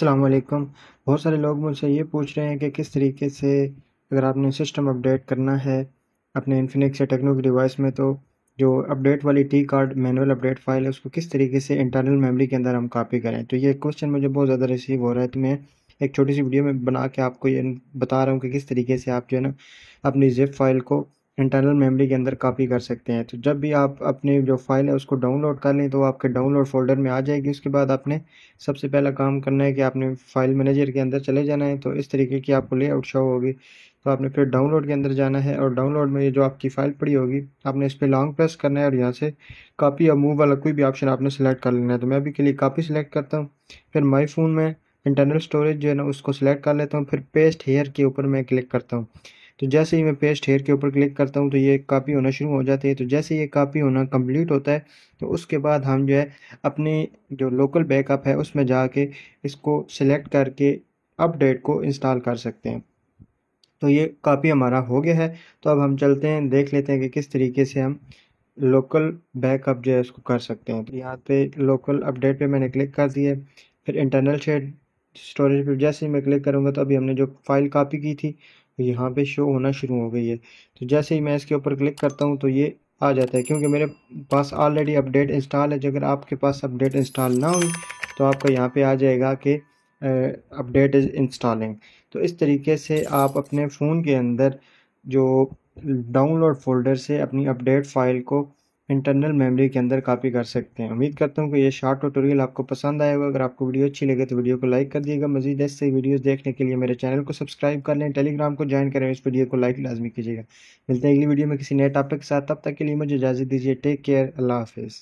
अस्सलाम वालेकुम। बहुत सारे लोग मुझसे ये पूछ रहे हैं कि किस तरीके से अगर आपने सिस्टम अपडेट करना है अपने इन्फिनिक्स या टेक्नो की डिवाइस में, तो जो अपडेट वाली T card manual update file है उसको किस तरीके से इंटरनल मेमोरी के अंदर हम कॉपी करें। तो ये क्वेश्चन मुझे बहुत ज़्यादा रिसीव हो रहा है, तो मैं एक छोटी सी वीडियो में बना के आपको ये बता रहा हूँ कि किस तरीके से आप जो है ना अपनी ज़िप फाइल को इंटरनल मेमोरी के अंदर कॉपी कर सकते हैं। तो जब भी आप अपनी जो फाइल है उसको डाउनलोड कर लें तो वो आपके डाउनलोड फ़ोल्डर में आ जाएगी। उसके बाद आपने सबसे पहला काम करना है कि आपने फ़ाइल मैनेजर के अंदर चले जाना है, तो इस तरीके की आपको लेआउट शो होगी। तो आपने फिर डाउनलोड के अंदर जाना है और डाउनलोड में ये जो आपकी फ़ाइल पड़ी होगी आपने इस पे लॉन्ग प्रेस करना है और यहाँ से कॉपी या मूव वाला कोई भी ऑप्शन आपने सेलेक्ट कर लेना है। तो मैं अभी के लिए कॉपी सेलेक्ट करता हूँ। फिर माई फ़ोन में इंटरनल स्टोरेज जो है ना उसको सिलेक्ट कर लेता हूँ। फिर पेस्ट हेयर के ऊपर मैं क्लिक करता हूँ। तो जैसे ही मैं पेस्ट हेयर के ऊपर क्लिक करता हूँ तो ये कॉपी होना शुरू हो जाती है। तो जैसे ये कॉपी होना कंप्लीट होता है तो उसके बाद हम जो है अपनी जो लोकल बैकअप है उसमें जाके इसको सिलेक्ट करके अपडेट को इंस्टॉल कर सकते हैं। तो ये कॉपी हमारा हो गया है। तो अब हम चलते हैं, देख लेते हैं कि किस तरीके से हम लोकल बैकअप जो है उसको कर सकते हैं। तो यहाँ पे लोकल अपडेट पे मैंने क्लिक कर दिया। फिर इंटरनल शेयर स्टोरेज पे जैसे ही मैं क्लिक करूँगा तो अभी हमने जो फाइल कॉपी की थी तो यहाँ पे शो होना शुरू हो गई है। तो जैसे ही मैं इसके ऊपर क्लिक करता हूँ तो ये आ जाता है, क्योंकि मेरे पास ऑलरेडी अपडेट इंस्टॉल है। जो अगर आपके पास अपडेट इंस्टॉल ना हुई तो आपका यहाँ पे आ जाएगा कि अपडेट इज़ इंस्टॉलिंग। तो इस तरीके से आप अपने फ़ोन के अंदर जो डाउनलोड फ़ोल्डर से अपनी अपडेट फ़ाइल को इंटरनल मेमोरी के अंदर कॉपी कर सकते हैं। उम्मीद करता हूँ कि ये शॉर्ट ट्यूटोरियल आपको पसंद आएगा। अगर आपको वीडियो अच्छी लगे तो वीडियो को लाइक कर दिएगा। मज़ीद ऐसे वीडियोस देखने के लिए मेरे चैनल को सब्सक्राइब कर लें, टेलीग्राम को ज्वाइन करें, इस वीडियो को लाइक लाजमी कीजिएगा। मिलते हैं अगली वीडियो में किसी नए टॉपिक के साथ, तब तक के लिए मुझे इजाज़त दीजिए। टेक केयर, अल्लाह हाफिज़।